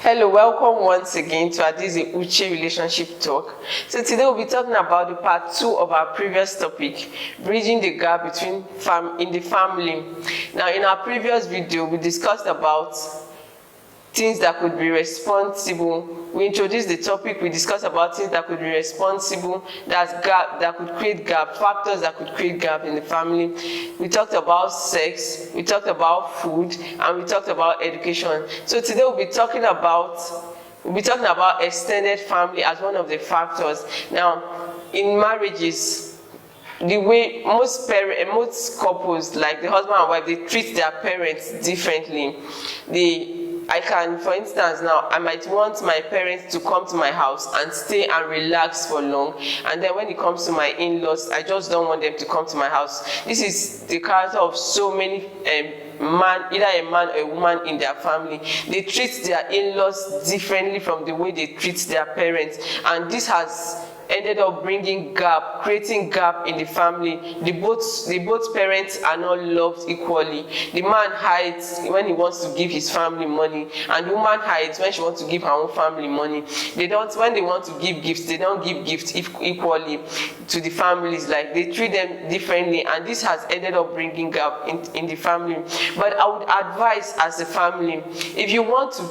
Hello, welcome once again to Adizi Uche Relationship Talk. So today we'll be talking about the part 2 of our previous topic, bridging the gap between in the family. Now, in our previous video, we discussed about things that could be responsible. We introduced the topic, we discussed about things that could be responsible, that could create gap, factors that could create gap in the family. We talked about sex, we talked about food, and we talked about education. So today we'll be talking about extended family as one of the factors. Now, in marriages, the way most couples, like the husband and wife, they treat their parents differently. For instance, now, I might want my parents to come to my house and stay and relax for long. And then when it comes to my in-laws, I just don't want them to come to my house. This is the character of so many either a man or a woman in their family. They treat their in-laws differently from the way they treat their parents. And this has ended up creating gap in the family. The both parents are not loved equally. The man hides when he wants to give his family money, and the woman hides when she wants to give her own family money. When they want to give gifts, they don't give gifts equally to the families. Like, they treat them differently, and this has ended up bringing gap in the family. But I would advise, as a family, if you want to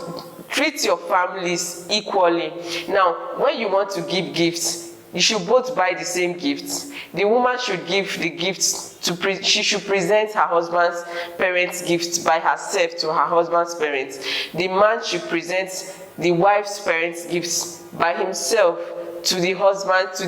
treat your families equally. Now, when you want to give gifts, you should both buy the same gifts. The woman should give the gifts she should present her husband's parents' gifts by herself to her husband's parents. The man should present the wife's parents' gifts by himself to the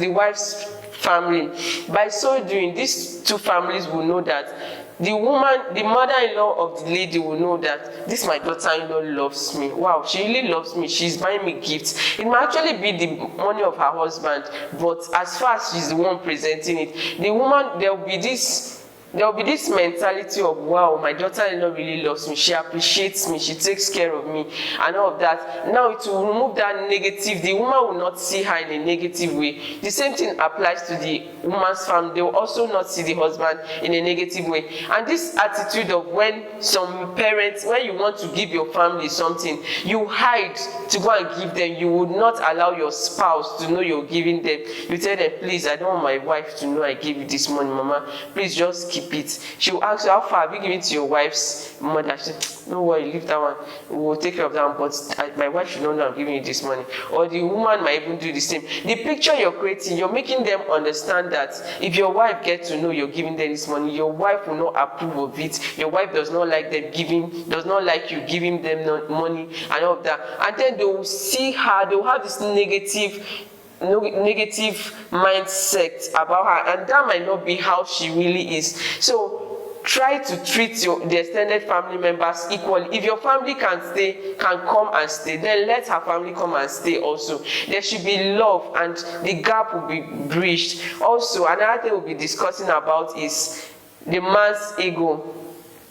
wife's family. By so doing, these two families will know that the mother-in-law of the lady will know that this my daughter-in-law loves me. Wow, she really loves me. She's buying me gifts. It might actually be the money of her husband, but as far as she's the one presenting it, the woman, there will be this mentality of, wow, my daughter-in-law really loves me, she appreciates me, she takes care of me, and all of that. Now it will remove that negative. The woman will not see her in a negative way. The same thing applies to the woman's family. They will also not see the husband in a negative way. And this attitude of when you want to give your family something, you hide to go and give them. You would not allow your spouse to know you're giving them. You tell them, please, I don't want my wife to know I gave you this money, mama. Please just keep it. She will ask you, how far have you given to your wife's mother? She said, no worry, leave that one. We'll take care of that one, but my wife should not know I'm giving you this money. Or the woman might even do the same. The picture you're creating, you're making them understand that if your wife gets to know you're giving them this money, your wife will not approve of it. Your wife does not like you giving them money and all of that. And then they will see her, they will have this negative mindset about her, and that might not be how she really is. So try to treat the extended family members equally. If your family can come and stay, then let her family come and stay also. There should be love, and the gap will be bridged. Also, another thing we'll be discussing about is the man's ego.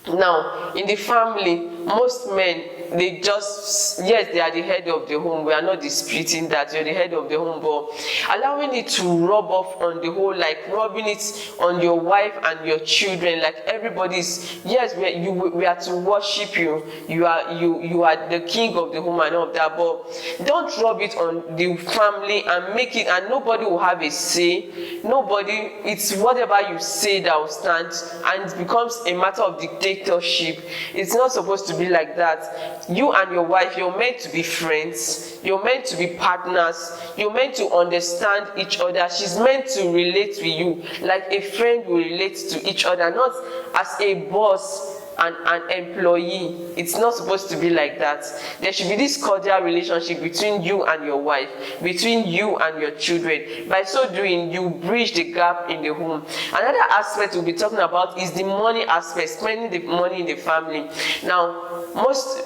Now, in the family, most men, they are the head of the home. We are not disputing that you're the head of the home, but allowing it to rub off on the whole, like rubbing it on your wife and your children, like everybody's, yes, we are to worship you. You are the king of the home and all of that, but don't rub it on the family and make it, and nobody will have a say. It's whatever you say that will stand, and it becomes a matter of dictatorship. It's not supposed to be like that. You and your wife, you're meant to be friends, you're meant to be partners, you're meant to understand each other. She's meant to relate with you like a friend will relate to each other, not as a boss and an employee. It's not supposed to be like that. There should be this cordial relationship between you and your wife, between you and your children. By so doing, you bridge the gap in the home. Another aspect we'll be talking about is the money aspect, spending the money in the family. Now,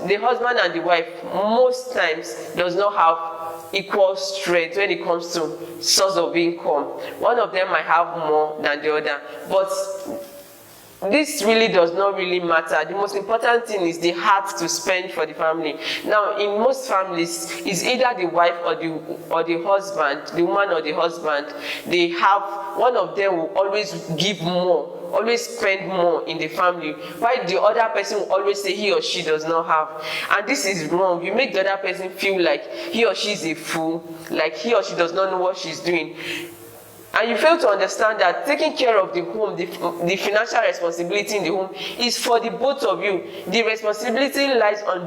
the husband and the wife most times does not have equal strength when it comes to source of income. One of them might have more than the other, but this really does not really matter. The most important thing is the heart to spend for the family. Now, in most families, it's either the wife or the husband, the woman or the husband. One of them will always give more always spend more in the family, while the other person will always say he or she does not have. And this is wrong. You make the other person feel like he or she is a fool, like he or she does not know what she's doing. And you fail to understand that taking care of the home, the financial responsibility in the home is for the both of you. The responsibility lies on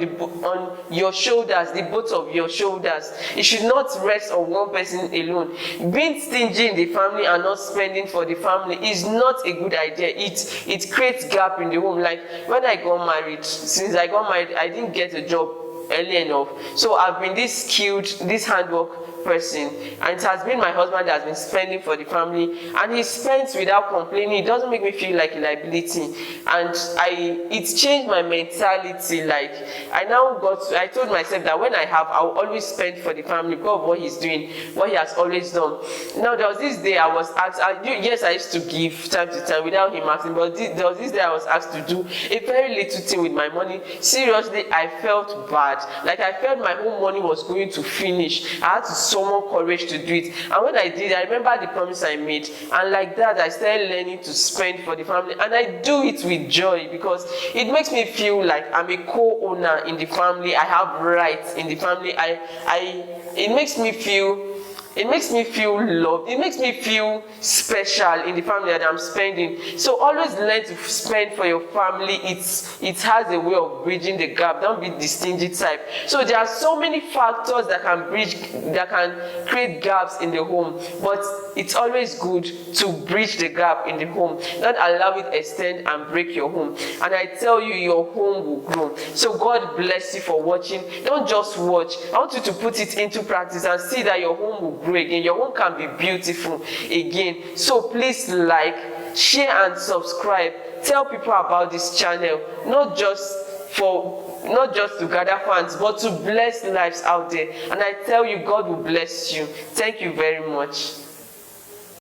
your shoulders, the both of your shoulders. It should not rest on one person alone. Being stingy in the family and not spending for the family is not a good idea. It creates gap in the home. Like when I got married, since I got married, I didn't get a job early enough. So I've been this skilled, this handwork person, and it has been my husband that has been spending for the family, and he spends without complaining. It doesn't make me feel like a liability, and it's changed my mentality. Like I told myself that when I have, I'll always spend for the family because of what he's doing, what he has always done. Now there was this day I was asked, yes, I used to give time to time without him asking, but there was this day I was asked to do a very little thing with my money. Seriously, I felt bad. Like I felt my whole money was going to finish. I had to summon courage to do it. And when I did, I remember the promise I made. And like that, I started learning to spend for the family. And I do it with joy because it makes me feel like I'm a co-owner in the family. I have rights in the family. It makes me feel loved. It makes me feel special in the family that I'm spending. So always learn to spend for your family. It has a way of bridging the gap. Don't be the stingy type. So there are so many factors that can create gaps in the home. But it's always good to bridge the gap in the home. Not allow it extend and break your home. And I tell you, your home will grow. So God bless you for watching. Don't just watch. I want you to put it into practice and see that your home will grow again. Your home can be beautiful again. So please like, share and subscribe. Tell people about this channel, not just to gather fans, but to bless lives out there. And I tell you, God will bless you. Thank you very much.